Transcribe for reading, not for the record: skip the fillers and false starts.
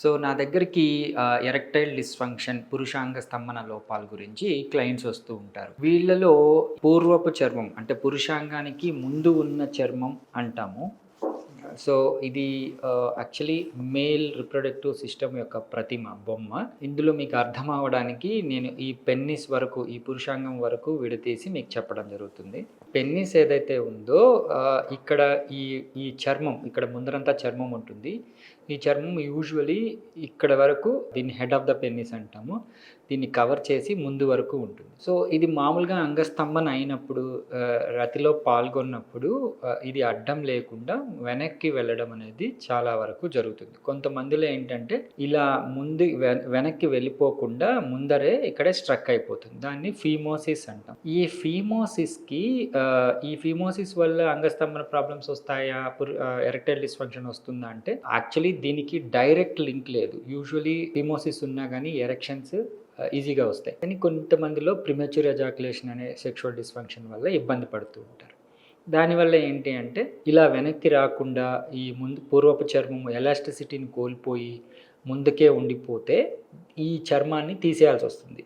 So, నా దగ్గరికి erectile dysfunction, పురుషాంగ స్తంభన లోపాల గురించి క్లయింట్స్ వస్తూ ఉంటారు. వీళ్ళలో పూర్వపు చర్మం అంటే పురుషాంగానికి ముందు ఉన్న చర్మం అంటాము. సో, ఇది యాక్చువల్లీ మేల్ రిప్రొడక్టివ్ సిస్టమ్ యొక్క బొమ్మ. ఇందులో మీకు అర్థం అవ్వడానికి నేను ఈ పెన్నిస్ వరకు, ఈ పురుషాంగం వరకు విడదీసి మీకు చెప్పడం జరుగుతుంది. పెన్నిస్ ఏదైతే ఉందో ఇక్కడ ఈ ఈ చర్మం ఇక్కడ ముందరంతా చర్మం ఉంటుంది. ఈ చర్మం యూజువల్లీ ఇక్కడ వరకు దీన్ని హెడ్ ఆఫ్ ద పెన్నిస్ అంటాము. దీన్ని కవర్ చేసి ముందు వరకు ఉంటుంది. సో, ఇది మామూలుగా అంగస్తంభన అయినప్పుడు రతిలో పాల్గొన్నప్పుడు ఇది అడ్డం లేకుండా వెనక్కి వెళ్ళడం అనేది చాలా వరకు జరుగుతుంది. కొంతమందిలో ఏంటంటే ఇలా ముందు వెనక్కి వెళ్ళిపోకుండా ముందరే ఇక్కడే స్ట్రక్ అయిపోతుంది. దాన్ని ఫీమోసిస్ అంటాం. ఈ ఫీమోసిస్ వల్ల అంగస్తంభన ప్రాబ్లమ్స్ వస్తాయా? ఎరెక్టైల్ డిస్‌ఫంక్షన్ వస్తుందా అంటే యాక్చువల్లీ దీనికి డైరెక్ట్ లింక్ లేదు. యూజువల్లీ ఫీమోసిస్ ఉన్నా గానీ ఎరెక్షన్స్ ఈజీగా వస్తాయి. కానీ కొంతమందిలో ప్రిమెచ్యూర్ ఎజాక్యులేషన్ అనే సెక్షువల్ డిస్‌ఫంక్షన్ వల్ల ఇబ్బంది పడుతూ ఉంటారు. దానివల్ల ఏంటి అంటే ఇలా వెనక్కి రాకుండా ఈ ముందు పూర్వపు చర్మం ఎలాస్టిసిటీని కోల్పోయి ముందుకే ఉండిపోతే ఈ చర్మాన్ని తీసేయాల్సి వస్తుంది.